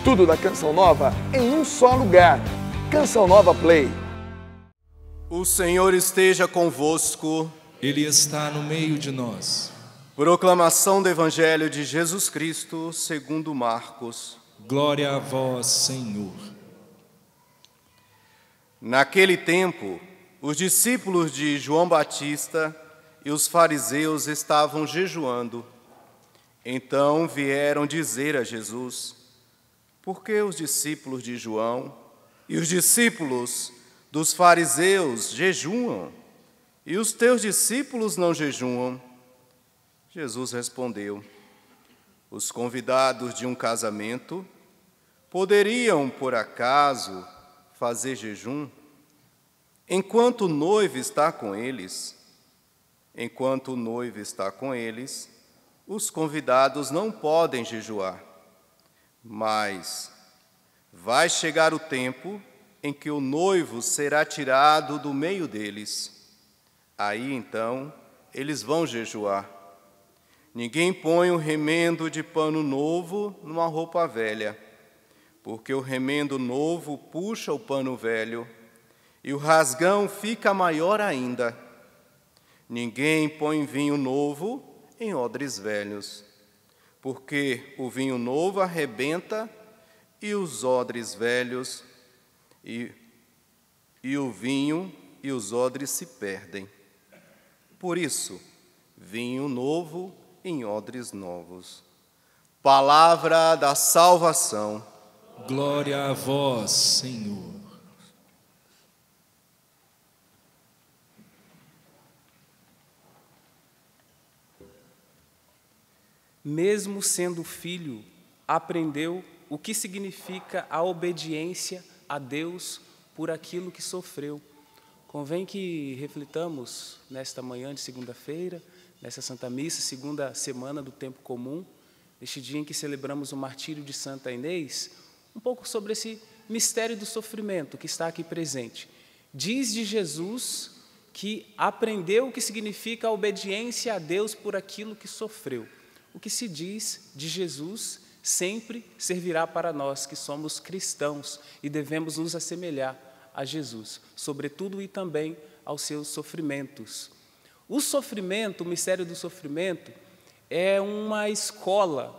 Tudo da Canção Nova em um só lugar. Canção Nova Play. O Senhor esteja convosco. Ele está no meio de nós. Proclamação do Evangelho de Jesus Cristo, segundo Marcos. Glória a vós, Senhor. Naquele tempo, os discípulos de João Batista e os fariseus estavam jejuando. Então vieram dizer a Jesus: por que os discípulos de João e os discípulos dos fariseus jejuam, e os teus discípulos não jejuam? Jesus respondeu: os convidados de um casamento poderiam, por acaso, fazer jejum enquanto o noivo está com eles? Enquanto o noivo está com eles, os convidados não podem jejuar. Mas vai chegar o tempo em que o noivo será tirado do meio deles. Aí, então, eles vão jejuar. Ninguém põe um remendo de pano novo numa roupa velha, porque o remendo novo puxa o pano velho, e o rasgão fica maior ainda. Ninguém põe vinho novo em odres velhos, porque o vinho novo arrebenta, e os odres velhos, e o vinho e os odres se perdem. Por isso, vinho novo em odres novos. Palavra da salvação. Glória a vós, Senhor. Mesmo sendo filho, aprendeu o que significa a obediência a Deus por aquilo que sofreu. Convém que reflitamos nesta manhã de segunda-feira, nessa Santa Missa, segunda semana do tempo comum, neste dia em que celebramos o martírio de Santa Inês, um pouco sobre esse mistério do sofrimento que está aqui presente. Diz de Jesus que aprendeu o que significa a obediência a Deus por aquilo que sofreu. O que se diz de Jesus sempre servirá para nós que somos cristãos e devemos nos assemelhar a Jesus, sobretudo e também aos seus sofrimentos. O sofrimento, o mistério do sofrimento, é uma escola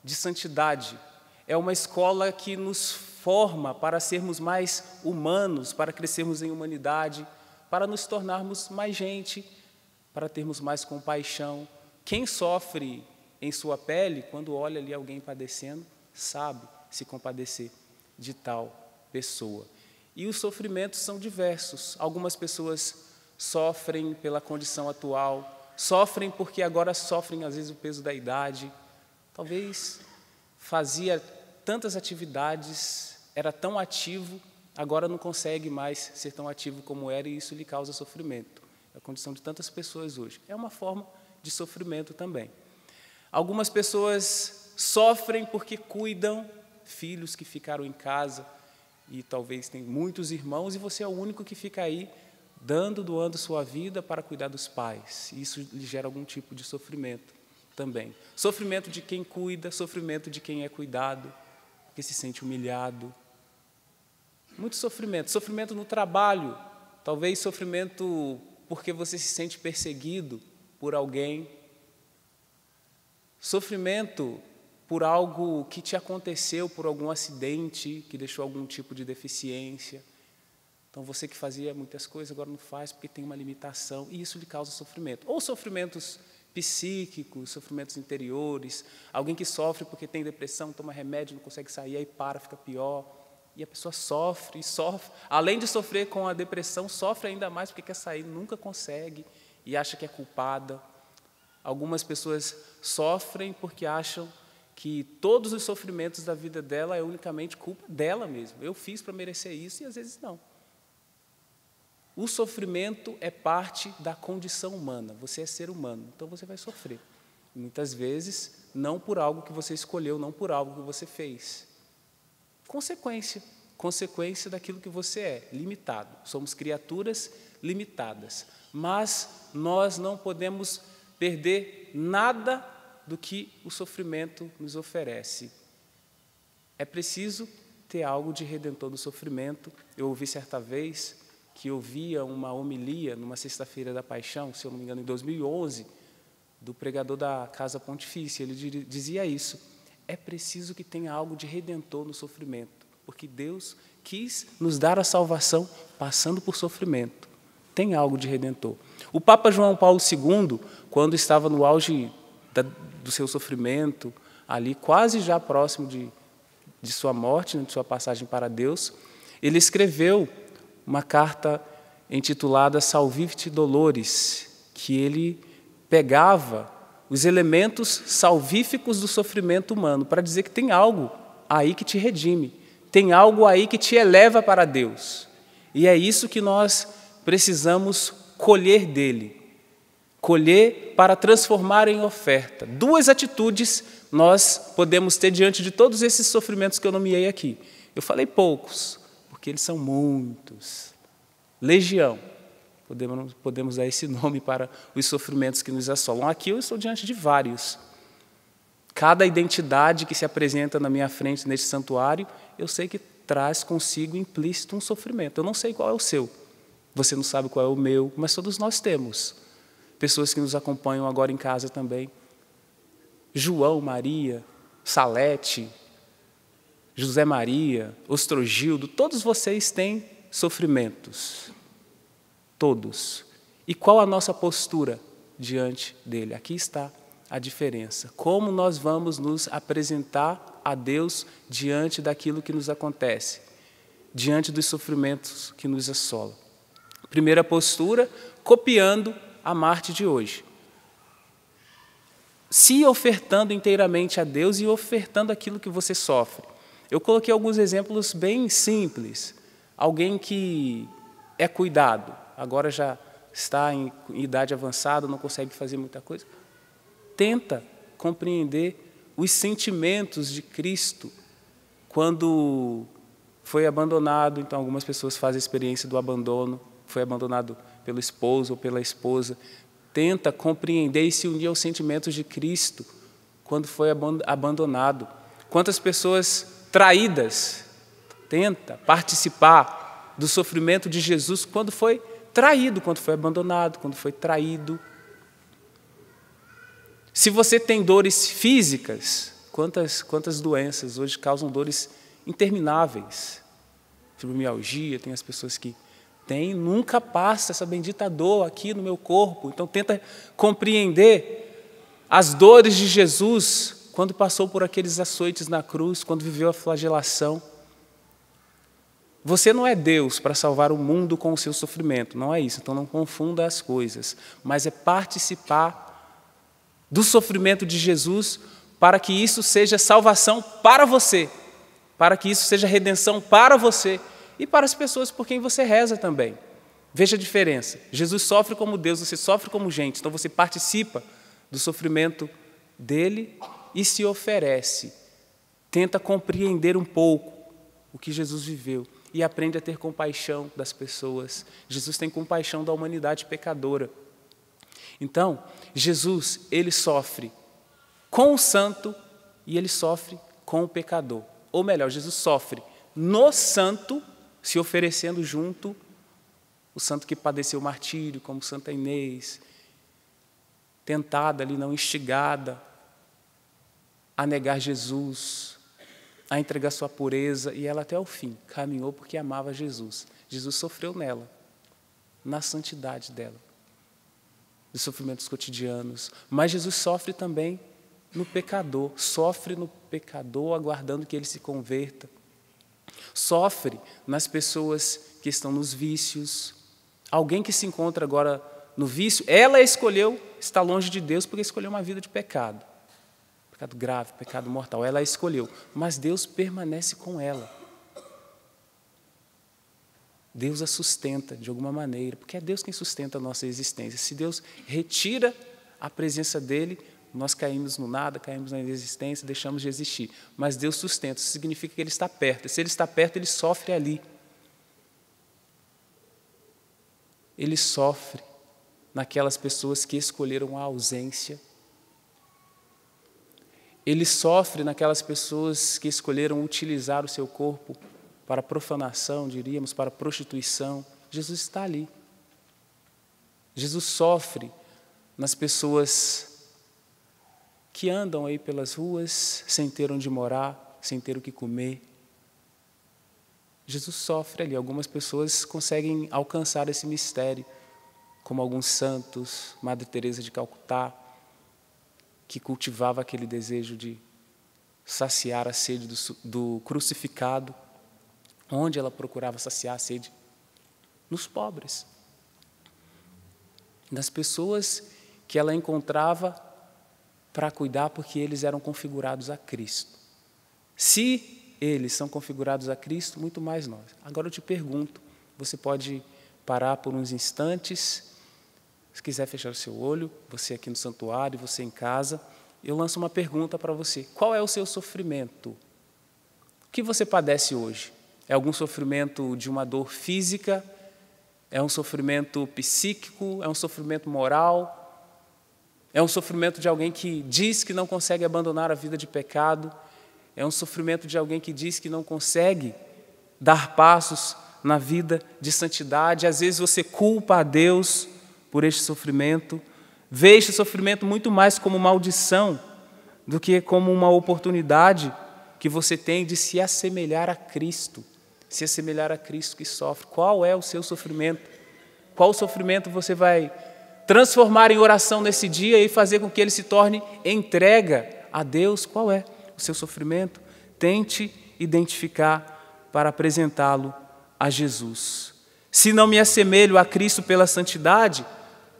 de santidade, é uma escola que nos forma para sermos mais humanos, para crescermos em humanidade, para nos tornarmos mais gente, para termos mais compaixão. Quem sofre em sua pele, quando olha ali alguém padecendo, sabe se compadecer de tal pessoa. E os sofrimentos são diversos. Algumas pessoas sofrem pela condição atual, sofrem porque agora sofrem, às vezes, o peso da idade. Talvez fazia tantas atividades, era tão ativo, agora não consegue mais ser tão ativo como era, e isso lhe causa sofrimento. É a condição de tantas pessoas hoje. É uma forma de sofrimento também. Algumas pessoas sofrem porque cuidam, filhos que ficaram em casa, e talvez tem muitos irmãos, e você é o único que fica aí doando sua vida para cuidar dos pais. Isso lhe gera algum tipo de sofrimento também. Sofrimento de quem cuida, sofrimento de quem é cuidado, porque se sente humilhado. Muito sofrimento. Sofrimento no trabalho, talvez sofrimento porque você se sente perseguido por alguém. Sofrimento por algo que te aconteceu, por algum acidente que deixou algum tipo de deficiência. Então, você que fazia muitas coisas, agora não faz porque tem uma limitação, e isso lhe causa sofrimento. Ou sofrimentos psíquicos, sofrimentos interiores, alguém que sofre porque tem depressão, toma remédio, não consegue sair, aí para, fica pior, e a pessoa sofre, e sofre. Além de sofrer com a depressão, sofre ainda mais porque quer sair, nunca consegue, e acha que é culpada. Algumas pessoas sofrem porque acham que todos os sofrimentos da vida dela é unicamente culpa dela mesma. Eu fiz para merecer isso, e às vezes não. O sofrimento é parte da condição humana. Você é ser humano, então você vai sofrer. Muitas vezes, não por algo que você escolheu, não por algo que você fez. Consequência daquilo que você é, limitado. Somos criaturas limitadas, mas nós não podemos perder nada do que o sofrimento nos oferece. É preciso ter algo de redentor do sofrimento. Eu ouvi certa vez que eu via uma homilia numa sexta-feira da Paixão, se eu não me engano, em 2011, do pregador da Casa Pontifícia. Ele dizia isso: é preciso que tenha algo de redentor no sofrimento, porque Deus quis nos dar a salvação passando por sofrimento. Tem algo de redentor. O Papa João Paulo II, quando estava no auge do seu sofrimento, ali quase já próximo de sua morte, de sua passagem para Deus, ele escreveu uma carta intitulada Salvifici Doloris, que ele pegava os elementos salvíficos do sofrimento humano para dizer que tem algo aí que te redime, tem algo aí que te eleva para Deus. E é isso que nós precisamos colher dele, colher para transformar em oferta. Duas atitudes nós podemos ter diante de todos esses sofrimentos que eu nomeei aqui. Eu falei poucos, porque eles são muitos. Legião. Podemos dar esse nome para os sofrimentos que nos assolam. Aqui eu estou diante de vários. Cada identidade que se apresenta na minha frente neste santuário, eu sei que traz consigo implícito um sofrimento. Eu não sei qual é o seu. Você não sabe qual é o meu, mas todos nós temos. Pessoas que nos acompanham agora em casa também. João, Maria, Salete, José Maria, Ostrogildo, todos vocês têm sofrimentos. Todos. E qual a nossa postura diante dele? Aqui está a diferença. Como nós vamos nos apresentar a Deus diante daquilo que nos acontece, diante dos sofrimentos que nos assolam. Primeira postura, copiando a Marte de hoje. Se ofertando inteiramente a Deus e ofertando aquilo que você sofre. Eu coloquei alguns exemplos bem simples. Alguém que é cuidado, agora já está em idade avançada, não consegue fazer muita coisa. Tenta compreender os sentimentos de Cristo quando foi abandonado. Então, algumas pessoas fazem a experiência do abandono, foi abandonado pelo esposo ou pela esposa. Tenta compreender e se unir aos sentimentos de Cristo quando foi abandonado. Quantas pessoas traídas, tenta participar do sofrimento de Jesus quando foi traído, quando foi abandonado, quando foi traído. Se você tem dores físicas, quantas doenças hoje causam dores intermináveis? Fibromialgia, tem as pessoas que têm, nunca passa essa bendita dor aqui no meu corpo. Então tenta compreender as dores de Jesus quando passou por aqueles açoites na cruz, quando viveu a flagelação. Você não é Deus para salvar o mundo com o seu sofrimento, não é isso, então não confunda as coisas, mas é participar do sofrimento de Jesus para que isso seja salvação para você, para que isso seja redenção para você e para as pessoas por quem você reza também. Veja a diferença, Jesus sofre como Deus, você sofre como gente, então você participa do sofrimento dele e se oferece, tenta compreender um pouco o que Jesus viveu e aprende a ter compaixão das pessoas. Jesus tem compaixão da humanidade pecadora. Então, Jesus, ele sofre com o santo e ele sofre com o pecador. Ou melhor, Jesus sofre no santo, se oferecendo junto, o santo que padeceu o martírio, como Santa Inês, tentada ali, não instigada a negar Jesus, a entregar sua pureza, e ela até o fim caminhou porque amava Jesus. Jesus sofreu nela, na santidade dela, dos sofrimentos cotidianos. Mas Jesus sofre também no pecador, sofre no pecador aguardando que ele se converta. Sofre nas pessoas que estão nos vícios. Alguém que se encontra agora no vício, ela escolheu estar longe de Deus porque escolheu uma vida de pecado. Pecado grave, pecado mortal, ela escolheu, mas Deus permanece com ela. Deus a sustenta de alguma maneira, porque é Deus quem sustenta a nossa existência. Se Deus retira a presença dele, nós caímos no nada, caímos na inexistência, deixamos de existir. Mas Deus sustenta, isso significa que ele está perto. E se ele está perto, ele sofre ali. Ele sofre naquelas pessoas que escolheram a ausência. Ele sofre naquelas pessoas que escolheram utilizar o seu corpo para profanação, diríamos, para prostituição. Jesus está ali. Jesus sofre nas pessoas que andam aí pelas ruas sem ter onde morar, sem ter o que comer. Jesus sofre ali. Algumas pessoas conseguem alcançar esse mistério, como alguns santos, Madre Teresa de Calcutá, que cultivava aquele desejo de saciar a sede do crucificado. Onde ela procurava saciar a sede? Nos pobres. Nas pessoas que ela encontrava para cuidar, porque eles eram configurados a Cristo. Se eles são configurados a Cristo, muito mais nós. Agora eu te pergunto, você pode parar por uns instantes, se quiser fechar o seu olho, você aqui no santuário, você em casa, eu lanço uma pergunta para você. Qual é o seu sofrimento? O que você padece hoje? É algum sofrimento de uma dor física? É um sofrimento psíquico? É um sofrimento moral? É um sofrimento de alguém que diz que não consegue abandonar a vida de pecado? É um sofrimento de alguém que diz que não consegue dar passos na vida de santidade? Às vezes você culpa a Deus por este sofrimento, vê este sofrimento muito mais como maldição do que como uma oportunidade que você tem de se assemelhar a Cristo, se assemelhar a Cristo que sofre. Qual é o seu sofrimento? Qual sofrimento você vai transformar em oração nesse dia e fazer com que ele se torne entrega a Deus? Qual é o seu sofrimento? Tente identificar para apresentá-lo a Jesus. Se não me assemelho a Cristo pela santidade,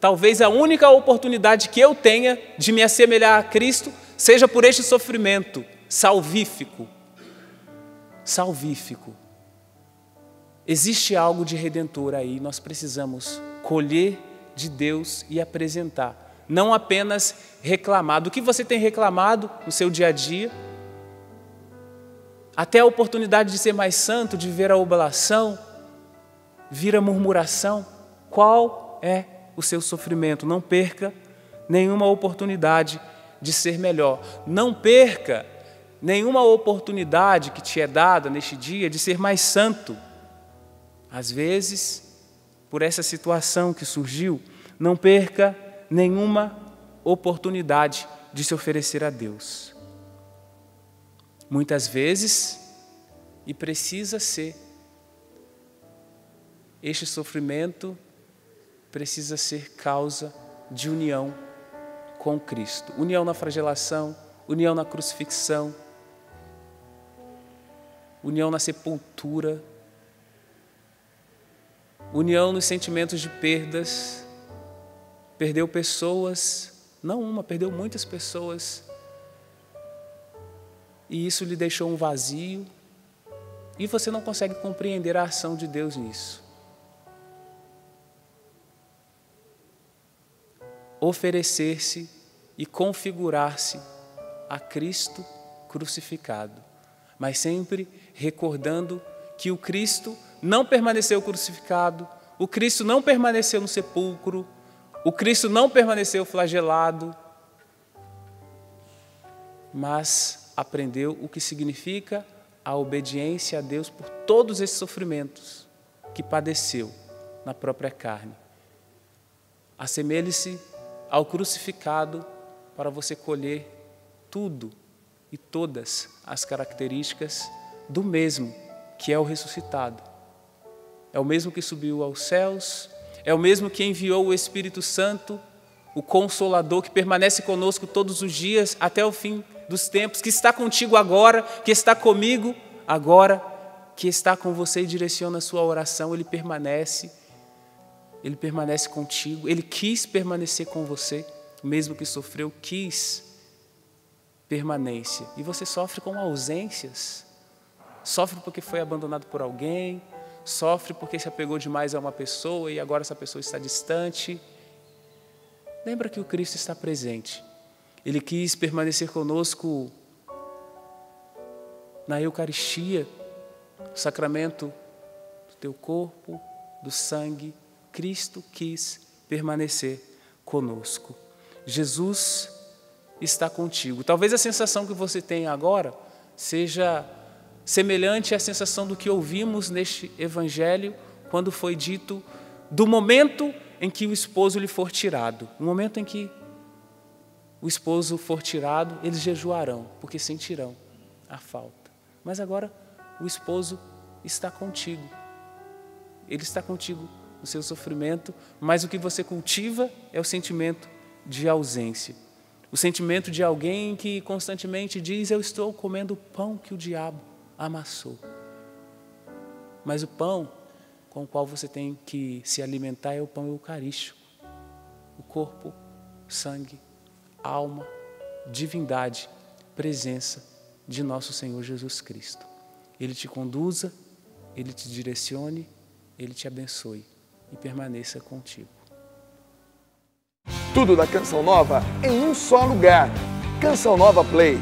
talvez a única oportunidade que eu tenha de me assemelhar a Cristo seja por este sofrimento salvífico. Salvífico. Existe algo de redentor aí, nós precisamos colher de Deus e apresentar. Não apenas reclamar. Do que você tem reclamado no seu dia a dia, até a oportunidade de ser mais santo, de ver a oblação, vir a murmuração. Qual é o seu sofrimento? Não perca nenhuma oportunidade de ser melhor. Não perca nenhuma oportunidade que te é dada neste dia de ser mais santo. Às vezes, por essa situação que surgiu, não perca nenhuma oportunidade de se oferecer a Deus. Muitas vezes, e precisa ser, este sofrimento precisa ser causa de união com Cristo. União na flagelação, união na crucifixão, união na sepultura, união nos sentimentos de perdas. Perdeu pessoas, não uma, perdeu muitas pessoas. E isso lhe deixou um vazio. E você não consegue compreender a ação de Deus nisso. Oferecer-se e configurar-se a Cristo crucificado. Mas sempre recordando que o Cristo não permaneceu crucificado, o Cristo não permaneceu no sepulcro, o Cristo não permaneceu flagelado, mas aprendeu o que significa a obediência a Deus por todos esses sofrimentos que padeceu na própria carne. Assemelhe-se ao crucificado para você colher tudo e todas as características do mesmo que é o ressuscitado. É o mesmo que subiu aos céus, é o mesmo que enviou o Espírito Santo, o Consolador que permanece conosco todos os dias até o fim dos tempos, que está contigo agora, que está comigo agora, que está com você e direciona a sua oração. Ele permanece contigo, Ele quis permanecer com você, mesmo que sofreu, quis permanência. E você sofre com ausências, sofre porque foi abandonado por alguém, sofre porque se apegou demais a uma pessoa e agora essa pessoa está distante. Lembra que o Cristo está presente. Ele quis permanecer conosco na Eucaristia, o sacramento do teu corpo, do sangue. Cristo quis permanecer conosco. Jesus está contigo. Talvez a sensação que você tem agora seja semelhante à sensação do que ouvimos neste evangelho quando foi dito do momento em que o esposo lhe for tirado. No momento em que o esposo for tirado, eles jejuarão, porque sentirão a falta. Mas agora o esposo está contigo. Ele está contigo no seu sofrimento, mas o que você cultiva é o sentimento de ausência. O sentimento de alguém que constantemente diz: eu estou comendo o pão que o diabo amassou. Mas o pão com o qual você tem que se alimentar é o pão eucarístico. O corpo, sangue, alma, divindade, presença de nosso Senhor Jesus Cristo. Ele te conduza, Ele te direcione, Ele te abençoe e permaneça contigo. Tudo da Canção Nova em um só lugar. Canção Nova Play.